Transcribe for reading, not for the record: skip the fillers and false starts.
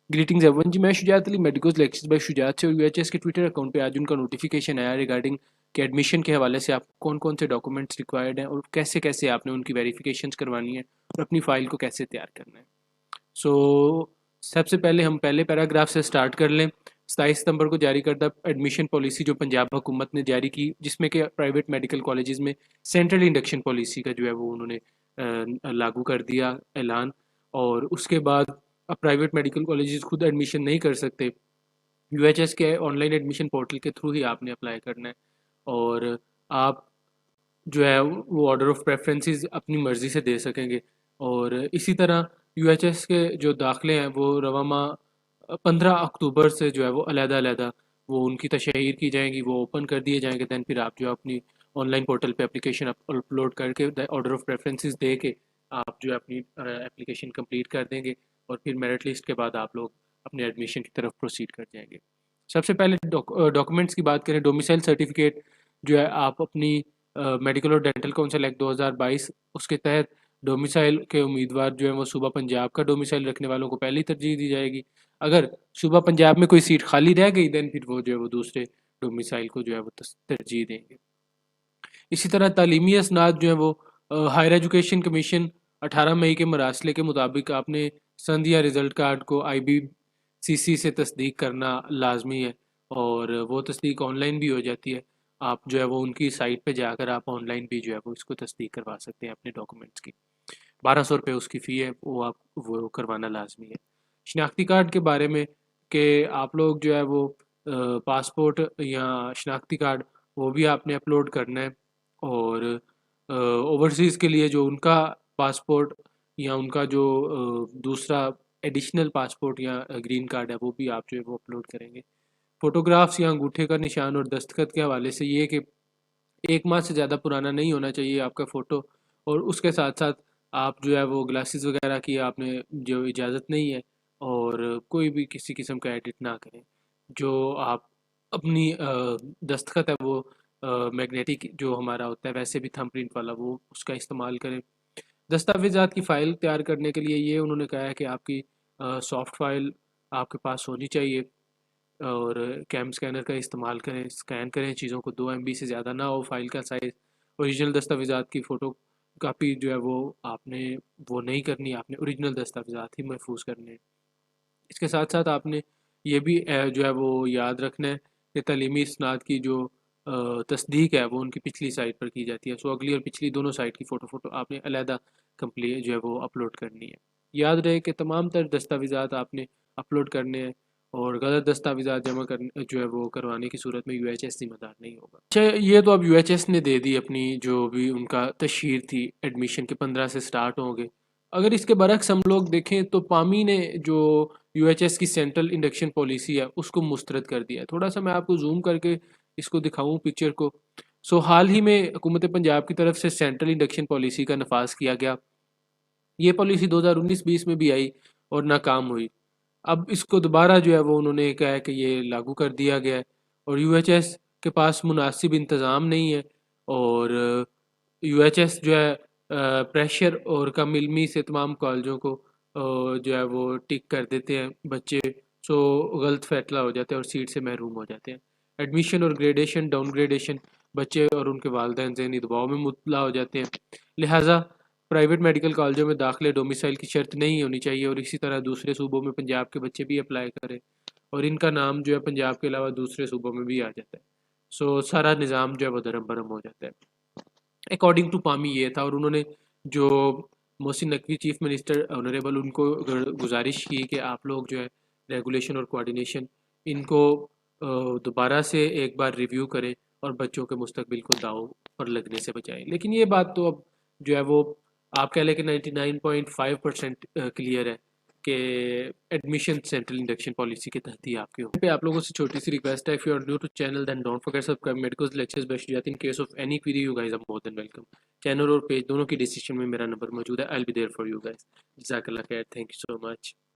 Greetings everyone जी, मैं Shujaat Ali medical lectures by Shujaat से और यूएचएस के ट्विटर अकाउंट पे आज उनका नोटिफिकेशन आया रिगार्डिंग कि एडमिशन के हवाले से आप कौन कौन से डॉक्यूमेंट्स रिक्वायर्ड हैं और कैसे कैसे आपने उनकी वेरिफिकेशंस करवानी है और अपनी फ़ाइल को कैसे तैयार करना है। सो सबसे पहले हम पहले पैराग्राफ से स्टार्ट कर लें। 27 सितंबर को जारी करदा एडमिशन पॉलिसी जो पंजाब हुकूमत ने जारी की, जिसमें कि प्राइवेट मेडिकल कॉलेजेस में सेंट्रल इंडक्शन पॉलिसी का जो है वो उन्होंने लागू कर दिया ऐलान। और उसके बाद अब प्राइवेट मेडिकल कॉलेजेस खुद एडमिशन नहीं कर सकते, यूएचएस के ऑनलाइन एडमिशन पोर्टल के थ्रू ही आपने अप्लाई करना है। और आप जो है वो ऑर्डर ऑफ प्रेफरेंसेस अपनी मर्ज़ी से दे सकेंगे। और इसी तरह यूएचएस के जो दाखिले हैं वो रवामा 15 अक्टूबर से जो है वो अलहदा वो उनकी तशहीर की जाएंगी, वो ओपन कर दिए जाएंगे। दैन फिर आप जो है अपनी ऑनलाइन पोर्टल पे एप्लीकेशन अपलोड करके ऑर्डर ऑफ प्रेफरेंसेस दे के आप जो है अपनी एप्लीकेशन कंप्लीट कर देंगे। और फिर मेरिट लिस्ट के बाद आप लोग अपने एडमिशन की तरफ प्रोसीड कर जाएंगे। सबसे पहले डॉक्यूमेंट्स की बात करें, डोमिसाइल सर्टिफिकेट जो है आप अपनी मेडिकल और डेंटल काउंसिल एक्ट 2022 उसके तहत डोमिसाइल के उम्मीदवार जो है वो सूबा पंजाब का डोमिसाइल रखने वालों को पहली तरजीह दी जाएगी। अगर सूबा पंजाब में कोई सीट खाली रह गई दैन फिर वो जो है वो दूसरे डोमिसाइल को जो है वो तरजीह देंगे। इसी तरह तालीमी असनाद जो है वो हायर एजुकेशन कमीशन 18 मई के मरासले के मुताबिक आपने संध या रिज़ल्ट कार्ड को IBCC से तस्दीक करना लाजमी है। और वो तस्दीक ऑनलाइन भी हो जाती है। आप जो है वो उनकी साइट पे जाकर आप ऑनलाइन भी जो है वो इसको तस्दीक करवा सकते हैं अपने डॉक्यूमेंट्स की। 1200 रुपये उसकी फ़ी है, वो आप वो करवाना लाजमी है। शनाख्ती कार्ड के बारे में कि आप लोग जो है वो पासपोर्ट या शनाख्ती कार्ड वो भी आपने अपलोड करना है। और ओवरसीज़ के लिए जो उनका पासपोर्ट या उनका जो दूसरा एडिशनल पासपोर्ट या ग्रीन कार्ड है वो भी आप जो है वो अपलोड करेंगे। फ़ोटोग्राफ्स या अंगूठे का निशान और दस्तखत के हवाले से ये कि 1 माह से ज़्यादा पुराना नहीं होना चाहिए आपका फ़ोटो। और उसके साथ साथ आप जो है वो ग्लासेस वगैरह की आपने जो इजाज़त नहीं है। और कोई भी किसी किस्म का एडिट ना करें। जो आप अपनी दस्तखत है वो मैग्नेटिक जो हमारा होता है वैसे भी थंबप्रिंट वाला वो उसका इस्तेमाल करें। दस्तावेज़ात की फ़ाइल तैयार करने के लिए ये उन्होंने कहा है कि आपकी सॉफ्ट फ़ाइल आपके पास होनी चाहिए। और कैम स्कैनर का इस्तेमाल करें, स्कैन करें चीज़ों को, 2 MB से ज़्यादा ना हो फाइल का साइज़। ओरिजिनल दस्तावेज़ात की फ़ोटो कापी जो है वो आपने वो नहीं करनी, आपने ओरिजिनल दस्तावेज़ात ही महफूज करने हैं। इसके साथ साथ आपने ये भी जो है वो याद रखना है कि तालीमी इसनाद की जो तस्दीक है वो उनकी पिछली साइट पर की जाती है। सो अगली और पिछली दोनों साइट की फ़ोटो आपने अलहदा कंप्लीट जो है वो अपलोड करनी है। याद रहे कि तमाम तर दस्तावेज़ात आपने अपलोड करने हैं और गलत दस्तावेज़ात जमा करने जो है वो करवाने की सूरत में यूएचएस जिम्मेदार नहीं होगा। अच्छा, ये तो अब यूएचएस ने दे दी अपनी जो भी उनका तशहीर थी एडमिशन के 15 से स्टार्ट होंगे। अगर इसके बरक्स हम लोग देखें तो पामी ने जो यूएचएस की सेंट्रल इंडक्शन पॉलिसी है उसको मुस्तरद कर दिया है। थोड़ा सा मैं आपको जूम करके इसको दिखाऊं पिक्चर को। सो हाल ही में हुकूमत पंजाब की तरफ से सेंट्रल इंडक्शन पॉलिसी का नफाज किया गया। ये पॉलिसी 2019-20 में भी आई और नाकाम हुई। अब इसको दोबारा जो है वो उन्होंने कहा है कि ये लागू कर दिया गया है। और यूएचएस के पास मुनासिब इंतज़ाम नहीं है। और यूएचएस जो है प्रेशर और कम इल्मी से तमाम कॉलेजों को जो है वो टिक कर देते हैं बच्चे। सो गलत फैसला हो जाता है और सीट से महरूम हो जाते हैं। एडमिशन और ग्रेडेशन डाउनग्रेडेशन, बच्चे और उनके वालिदैन ज़हनी दबाव में मुब्तला हो जाते हैं। लिहाजा प्राइवेट मेडिकल कॉलेजों में दाखिले डोमिसाइल की शर्त नहीं होनी चाहिए। और इसी तरह दूसरे सूबों में पंजाब के बच्चे भी अप्लाई करें और इनका नाम जो है पंजाब के अलावा दूसरे सूबों में भी आ जाता है। सो सारा निज़ाम जो है वो दरम बरम हो जाता है। अकॉर्डिंग टू पामी ये था। और उन्होंने जो Mohsin Naqvi chief minister honourable उनको गुजारिश की कि आप लोग जो है रेगुलेशन और कोऑर्डिनेशन इनको दोबारा से एक बार रिव्यू करें और बच्चों के मुस्तकबिल को दाव पर लगने से बचाएं। लेकिन ये बात तो अब जो है वो आप कह लें कि 99.5% क्लियर है कि एडमिशन सेंट्रल इंडक्शन पॉलिसी के तहत ही आपके हो। पे आप लोगों से छोटी सी रिक्वेस्ट है, if you are new to channel then don't forget subscribe medical lectures by Shujaat. In case of any query you guys are more than welcome. Channel और पेज दोनों की डिस्क्रिप्शन में मेरा नंबर मौजूद है। I will be there for you guys. जज़ाकल्लाह खैर, thank you so much.